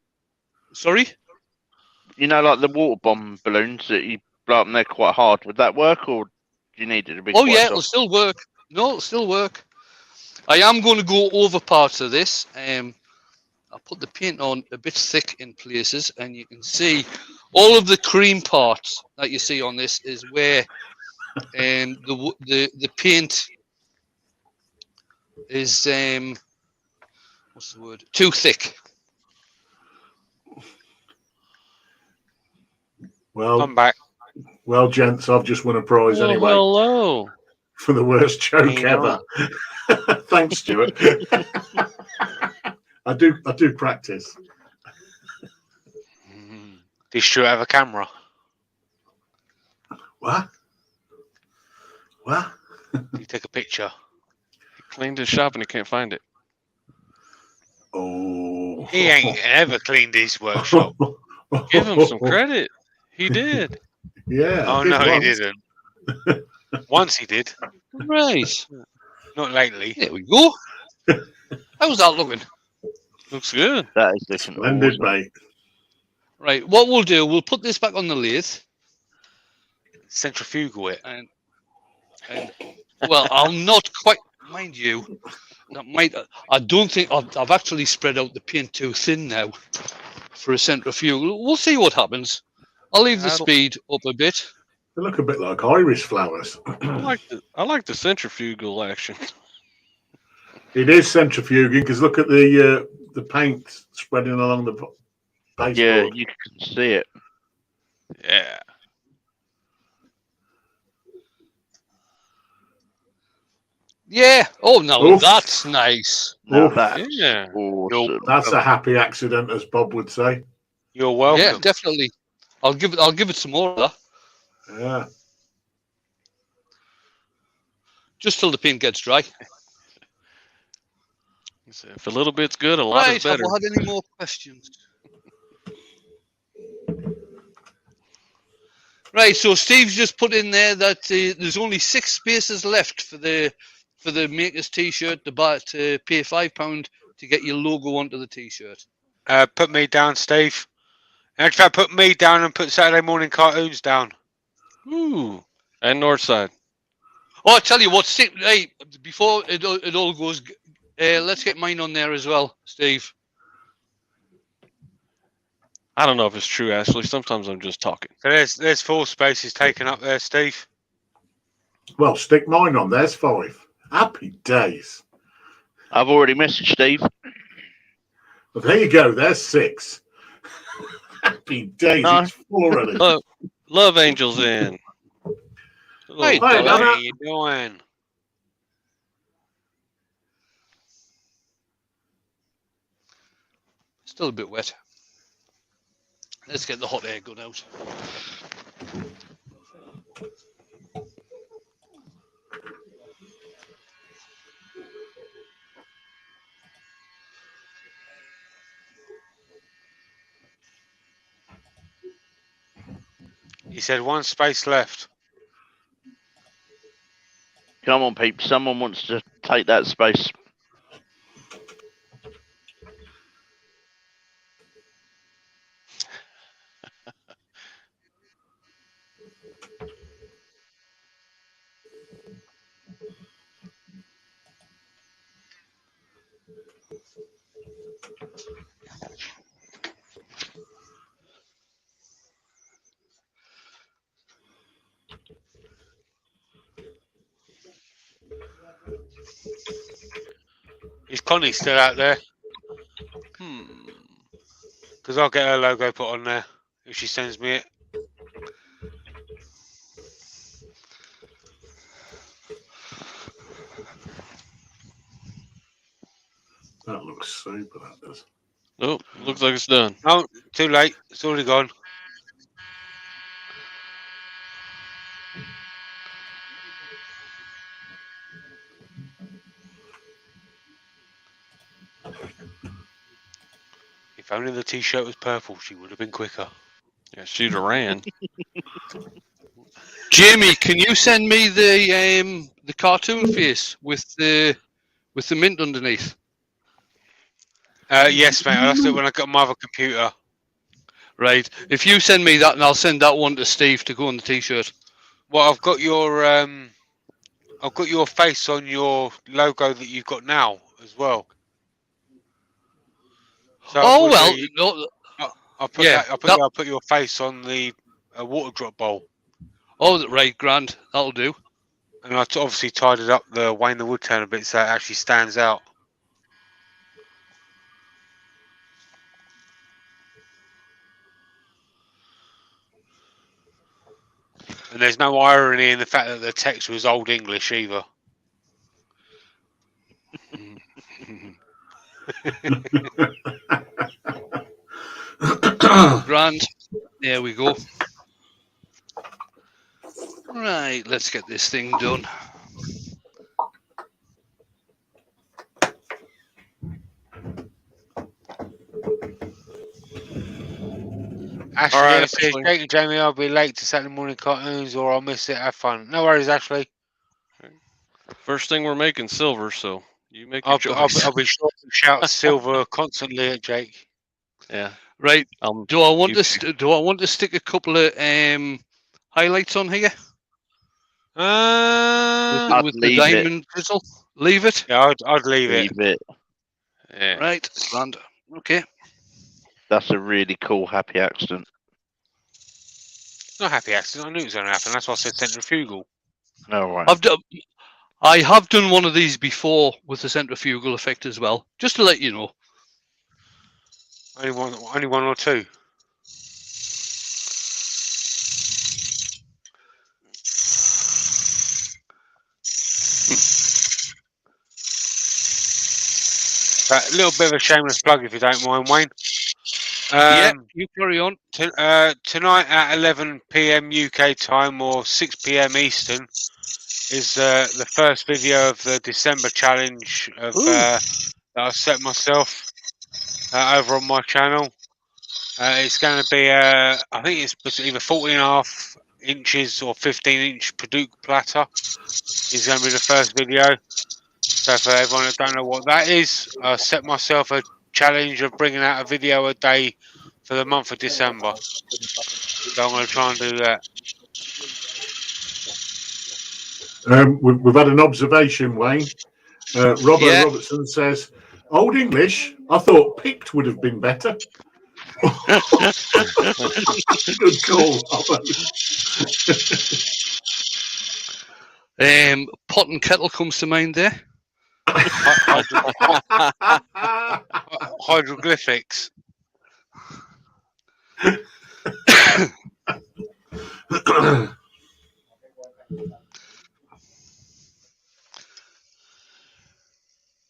Sorry? you know, like the water bomb balloons that you blow up and they're quite hard? Would that work, or do you need it to be Oh quite yeah, it'll soft? still work. No, it'll still work. I am going to go over parts of this. I'll put the paint on a bit thick in places, and you can see all of the cream parts that you see on this is where the paint is what's the word? Too thick. Well, I'm back. well, gents, I've just won a prize Well, anyway hello. for the worst joke You know. ever. Thanks, Stuart. I do practice. Did Stuart have a camera? What? What? Did he take a picture? He cleaned his shop and he can't find it. Oh. He ain't ever cleaned his workshop. Give him some credit. He did. Yeah. Oh I did no, he once. didn't. Once he did, Right. not lately. There we go. How's that looking? Looks good. That is looking Splendid, awesome. mate. Right. What we'll do, we'll put this back on the lathe, Centrifugal it. and well, I'll not quite, mind you. That might. I don't think I've actually spread out the paint too thin now for a centrifugal. We'll see what happens. I'll leave the speed up a bit. They look a bit like Irish flowers. I like the centrifugal action. It is centrifuging because look at the paint spreading along the baseboard. Yeah, you can see it. Yeah. Yeah. Oh, now Oof. that's nice. Now Oof. that's Yeah. awesome. That's a happy accident, as Bob would say. You're welcome. Yeah, definitely. I'll give it some more of that. Yeah. Just till the paint gets dry. So if a little bit's good, a lot Right. is Have better. we had any more questions? Right. So Steve's just put in there that there's only 6 spaces left for the maker's T-shirt to pay £5 to get your logo onto the T-shirt. Put me down, Steve. In fact, put me down and put Saturday morning cartoons down. Ooh. And Northside. Oh, I tell you what, Steve, hey, before it all goes, let's get mine on there as well, Steve. I don't know if it's true, Ashley. Sometimes I'm just talking. So there's 4 spaces taken up there, Steve. Well, stick mine on. There's 5. Happy days. I've already messaged Steve. Well, there you go. There's 6. Happy days. No. It's 4 of them. Love Angels in. Hey, Hi, How Anna. you doing? Still a bit wet. Let's get the hot air gun out. He said 1 space left. Come on, peeps. Someone wants to take that space. Is Connie still out there? Because I'll get her logo put on there if she sends me it. That looks super, that does. Oh, looks like it's done. Oh, too late. It's already gone. If only the t-shirt was purple, she would have been quicker. Yeah, she'd have ran. Jamie, can you send me the cartoon face with the mint underneath? Yes, mate. I'll have to do it when I got my other computer. Right. If you send me that, and I'll send that one to Steve to go on the T-shirt. Well, I've got your face on your logo that you've got now as well. So Oh it well, would be- no, I'll put yeah, I'll put your face on the water drop bowl, oh right, grand, that'll do. and I obviously tidied up the Wayne the Woodturn a bit so it actually stands out. And there's no irony in the fact that the text was Old English either. Grand. There we go. Right, let's get this thing done. Ashley All right, says, Ashley. Jake and Jamie, I'll be late to Saturday morning cartoons or I'll miss it. Have fun. No worries, Ashley. First thing we're making silver, so you make your I'll choice. be sure to shout silver constantly at Jake. Yeah. Right. Do I want keep- to do I want to stick a couple of highlights on here Uh, with the leave it. diamond drizzle? Leave it. yeah, I'd leave it. Leave it. Yeah. Right. Grand. Okay. That's a really cool happy accident. Not happy accident. I knew it was going to happen. That's why I said centrifugal. All right. I have done one of these before with the centrifugal effect as well, just to let you know. Only one or two. But a little bit of a shameless plug, if you don't mind, Wayne. Yeah, you carry on. Tonight at 11 p.m. UK time or 6 p.m. Eastern is the first video of the December challenge of that I set myself over on my channel. It's going to be, I think it's either 14.5 inches or 15-inch Paducah platter. Is going to be the first video. So for everyone that don't know what that is, I set myself a challenge of bringing out a video a day for the month of December. So I'm going to try and do that. We've had an observation, Wayne. Robert Robertson says, "Old English. I thought picked would have been better." Good call, Robert. Pot and kettle comes to mind there. Hieroglyphics.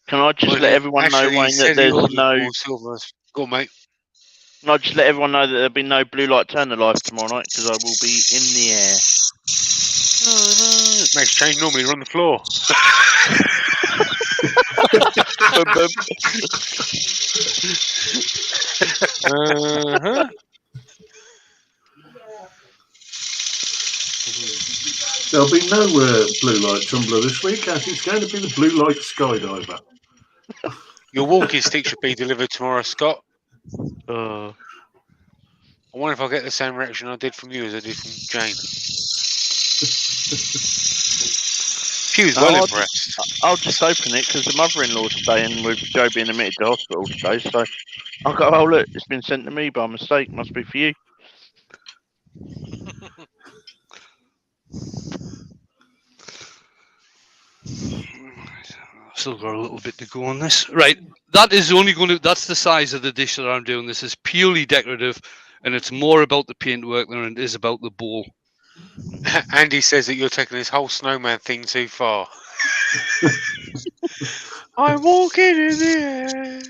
Can I just let everyone know, Wayne, that there's no... Go on, mate. Can I just let everyone know that there'll be no blue light Turner live tomorrow night because I will be in the air. Makes change. Normally you're on the floor. There'll be no blue light tumbler this week, as it's going to be the blue light skydiver. Your walking stick should be delivered tomorrow, Scott. Uh, I wonder if I'll get the same reaction I did from you as I did from Jane. She was well impressed. I'll just open it because the mother-in-law's staying with Joe being admitted to hospital today. So I'll go, oh look, it's been sent to me by mistake. Must be for you. Still got a little bit to go on this. Right, that is only going to. That's the size of the dish that I'm doing. This is purely decorative, and it's more about the paintwork than it is about the bowl. Andy says that you're taking this whole snowman thing too far. I'm walking in the air.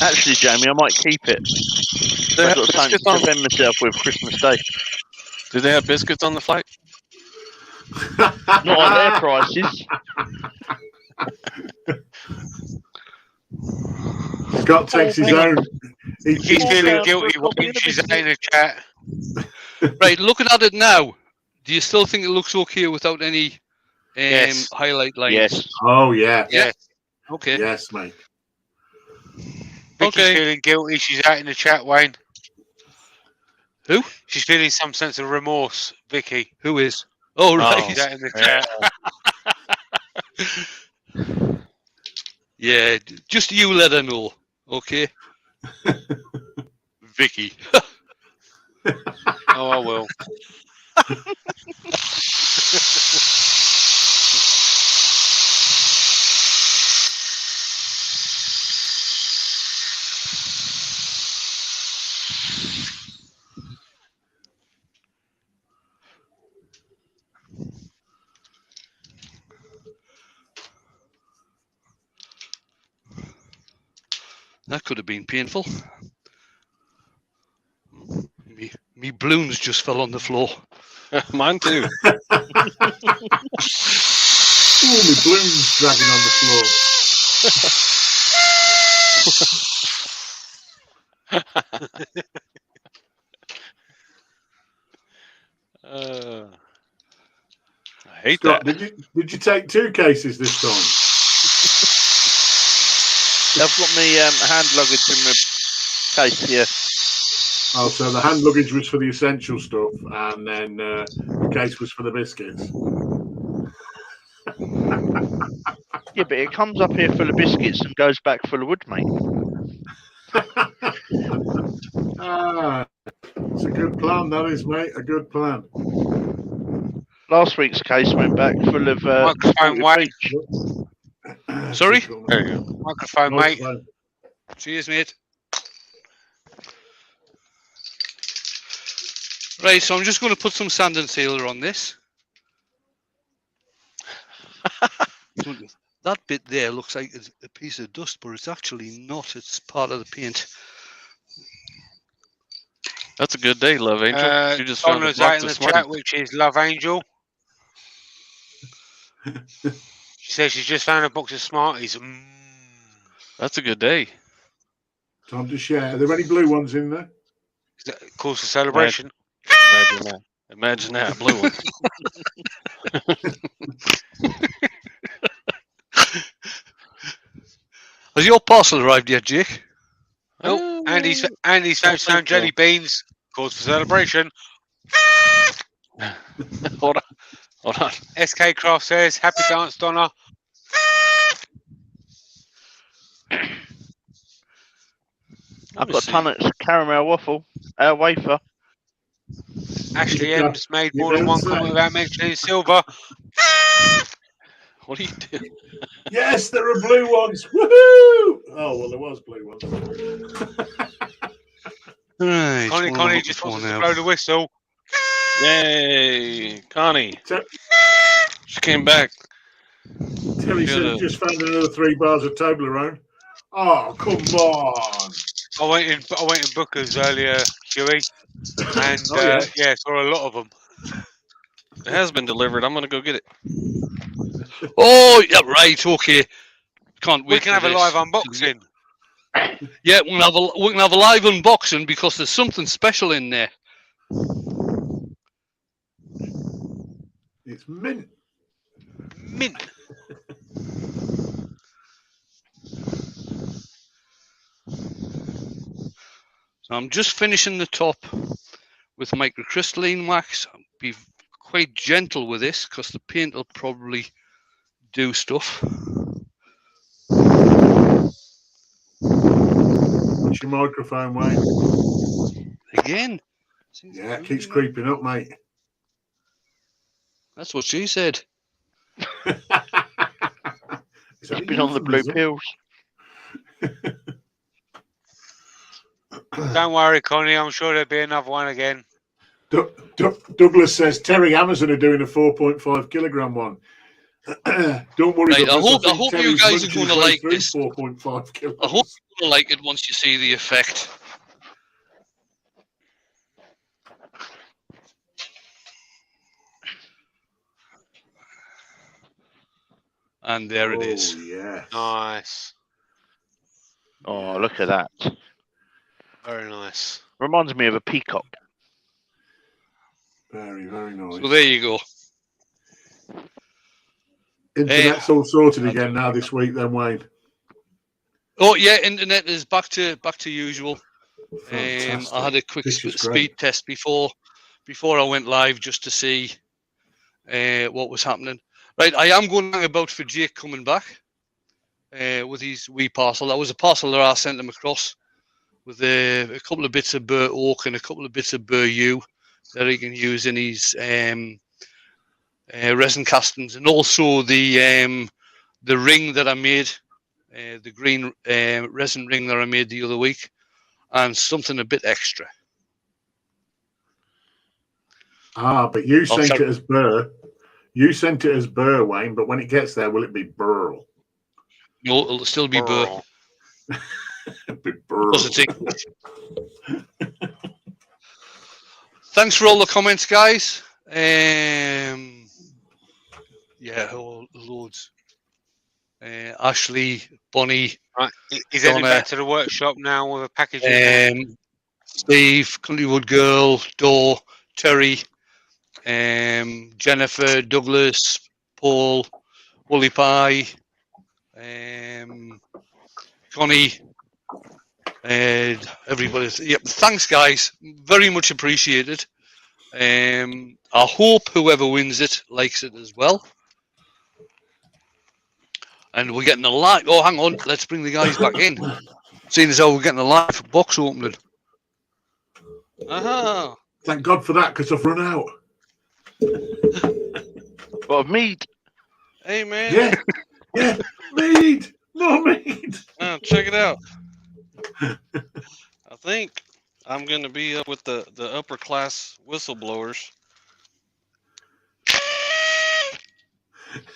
Actually, Jamie, I might keep it. I've got something to defend myself with Christmas Day. Do they have biscuits on the flight? Not on their prices. Scott takes his own. He's feeling guilty when she's in the chat. Right, looking at it now, do you still think it looks okay without any Yes. highlight lines? Yes. Oh, yeah. Yes. Okay. Yes, mate. Vicky's feeling guilty. She's out in the chat, Wayne. Who? She's feeling some sense of remorse, Vicky. Who is? Oh, right. She's out in the chat. Yeah, just you let her know, okay? Vicky. Oh, I will. That could have been painful. Me balloons just fell on the floor. Mine too. Oh, my balloon's dragging on the floor. I hate Scott, that. did you take 2 cases this time? I've got me hand luggage in the case here. Oh, so the hand luggage was for the essential stuff, and then the case was for the biscuits. Yeah, but it comes up here full of biscuits and goes back full of wood, mate. It's a good plan, that is, mate. A good plan. Last week's case went back full of Microphone, salted mate. peach. Sorry? There you go. Microphone, mate. Microphone. Cheers, mate. Right, so I'm just going to put some sand and sealer on this. That bit there looks like it's a piece of dust, but it's actually not. It's part of the paint. That's a good day, Love Angel. You just found a Donna's out box in of the chat, Smarties. which is Love Angel. She says she's just found a box of Smarties. That's a good day. Time to share. Are there any blue ones in there? Is that cause for celebration? Imagine that. Imagine that, blue one. Has your parcel arrived yet, Jake? Nope. Andy's found jelly beans. Cause for celebration. Hold on. Hold on. SK Krafts says, happy dance, Donna. I've got a ton of caramel waffle, wafer. Ashley You M's made you more than don't one say. comment without mentioning silver. What are you doing? Yes, there are blue ones. Woohoo! Oh, well, there was blue ones. Right. Connie just wants us to blow the whistle. Yay, Connie. So, She came back. Terry said he just found another 3 bars of Toblerone. Oh, come on. I went in Booker's earlier, Huey, and Oh, yeah, saw a lot of them. It has been delivered. I'm going to go get it. Oh, yeah, right. Okay. Can't wait. We can have a live unboxing. Yeah, we can have a live unboxing because there's something special in there. It's mint. Mint. So I'm just finishing the top with microcrystalline wax. I'll be quite gentle with this because the paint will probably do stuff. What's your microphone, Wayne? Again. Yeah, it keeps creeping up, mate. That's what she said. It's been on the blue pills. Don't worry, Connie. I'm sure there'll be another one again. Douglas says Terry Amazon are doing a 4.5 kilogram one. Don't worry, Right, Douglas, I hope you guys are going to like this. 4.5 kilos. I hope you're going to like it once you see the effect. And there it is. Yeah. Nice. Oh, look at that. Very nice. Reminds me of a peacock. Very, very nice. So there you go. Internet's all sorted again now this week, then, Wayne. Oh yeah, internet is back to usual. Fantastic. I had a quick This is speed great. test before I went live just to see what was happening. Right, I am going about for Jake coming back with his wee parcel. That was a parcel that I sent him across with a couple of bits of burr oak and a couple of bits of burr yew that he can use in his resin castings, and also the ring that I made, the green resin ring that I made the other week, and something a bit extra. But you sent it as burr. You sent it as burr, Wayne, but when it gets there, will it be burl? No, it'll still be burr. Be burl. Thanks for all the comments, guys. Yeah, loads. Ashley, Bonnie, Right. He's heading Donna, back to the workshop now with a package in hand. Steve, Countrywood Girl, Dor, Terry, Jennifer, Douglas, Paul, Wooly Pie, Connie, and everybody. Yep, thanks, guys. Very much appreciated. I hope whoever wins it likes it as well. And we're getting a live. Oh, hang on. Let's bring the guys back in. Seeing as how we're getting a live box opening. Uh-huh. Thank God for that, because I've run out. What, of meat? Hey, man. Yeah, mead, more mead. Check it out. I think I'm going to be up with the upper class whistleblowers.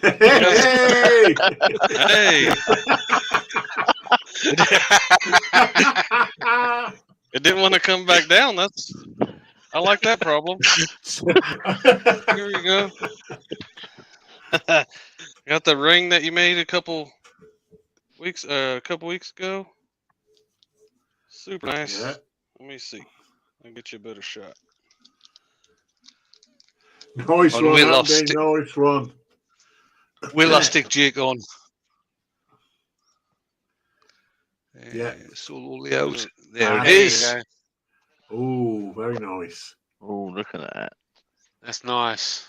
Hey! Hey, it didn't want to come back down. I like that problem. Here you go. Got the ring that you made a couple weeks ago. Super nice. Yeah. Let me see. I'll get you a better shot. Nice On one, Will, Andy. Nice one. Will I stick Jake on? Yeah. Solo layout. There Ah, it there you is. go. Oh, very nice. Oh, look at that. That's nice.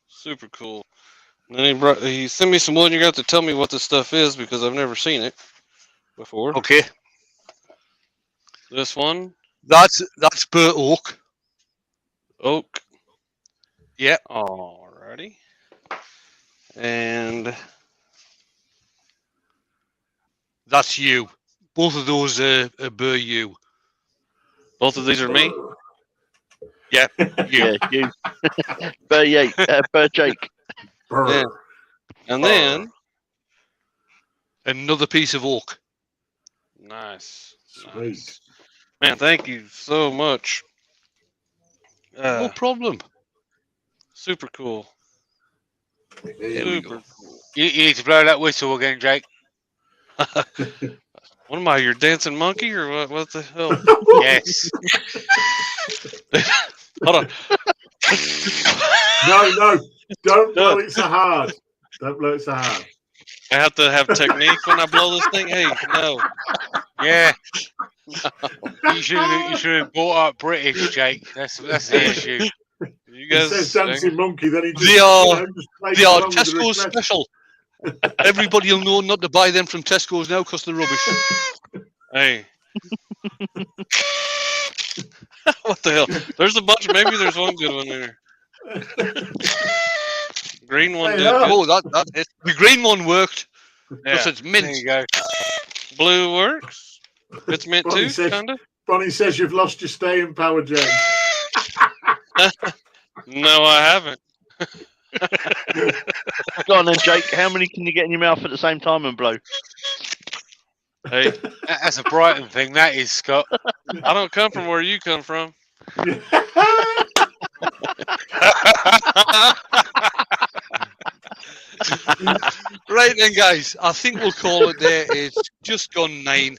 Super cool. And then he sent me some wood, and you're going to have to tell me what this stuff is because I've never seen it before. Okay. This one, That's burnt oak. oak. Yeah. Alrighty. And That's you. Both of those are burr you. both of these are me. Yeah. You. Yeah, you. Jake. Brr. Yeah. And then, Another piece of oak. nice. Sweet. Nice. Man, thank you so much. No problem. Super cool. There we go. Super cool. You need to blow that whistle again, Jake. What am I, your dancing monkey or what? What the hell? Yes. Hold on. No, don't blow it so hard. Don't blow it so hard. I have to have technique when I blow this thing. Hey, no. Yeah. You should have brought up British, Jake. That's the issue. You He guys. says dancing monkey, then he just, They are- just plays They are along with the Tesco's request. special. Everybody will know not to buy them from Tesco's now because they're rubbish. Hey. What the hell? There's a bunch. Maybe there's one good one there. Green one Hey, did yeah. good. Oh, the green one worked because Yeah. it's mint. There you go. Blue works. It's mint Bonnie too, says- kind of. Bonnie says you've lost your staying power, James. No, I haven't. Go on then, Jake. How many can you get in your mouth at the same time and blow? Hey, That's a Brighton thing, that is, Scott. I don't come from where you come from. Right then, guys. I think we'll call it there. It's just gone 9.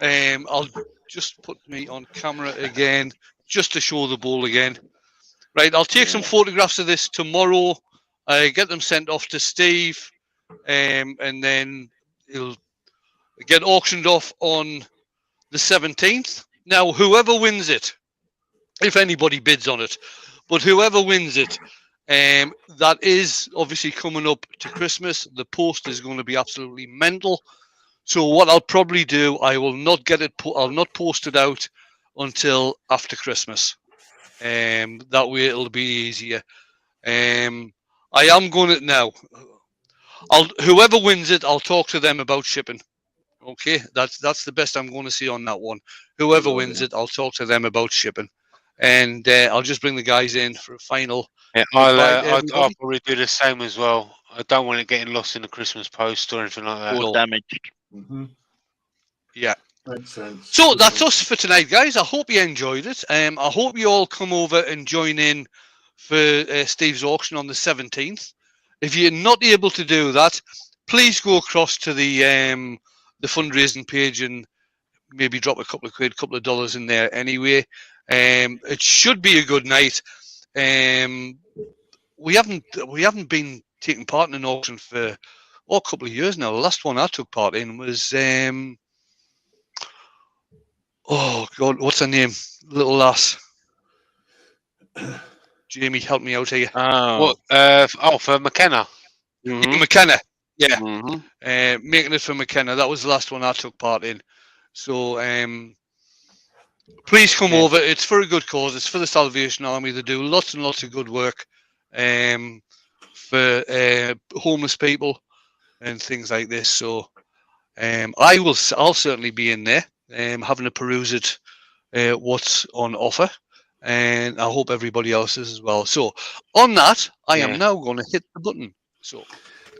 I'll just put me on camera again just to show the bowl again. Right, I'll take some photographs of this tomorrow. Get them sent off to Steve, and then it'll get auctioned off on the 17th. Now, whoever wins it, if anybody bids on it, but whoever wins it, that is obviously coming up to Christmas. The post is going to be absolutely mental. So what I'll probably do, I will not get it. I'll not post it out until after Christmas. That way it'll be easier. I am going to now. Whoever wins it, I'll talk to them about shipping. Okay, that's the best I'm going to see on that one. Whoever wins it, I'll talk to them about shipping, and I'll just bring the guys in for a final. Yeah, Goodbye to I'll everybody. probably do the same as well. I don't want it getting lost in the Christmas post or anything like that. Cool. Or damaged. Yeah. Makes sense. So that's us for tonight, guys. I hope you enjoyed it. I hope you all come over and join in for Steve's auction on the 17th. If you're not able to do that, please go across to the fundraising page and maybe drop a couple of quid, couple of dollars in there anyway. It should be a good night. We haven't been taking part in an auction for a couple of years now. The last one I took part in was oh God, what's her name? Little lass. Jamie, help me out here. Oh. What? For McKenna. Mhm. McKenna. Yeah. Mhm. Making it for McKenna. That was the last one I took part in. So please come Yeah. over. It's for a good cause. It's for the Salvation Army. They do lots and lots of good work for homeless people and things like this. So I'll certainly be in there having a peruse at what's on offer, and I hope everybody else is as well. So on that, I am Yeah. now going to hit the button. So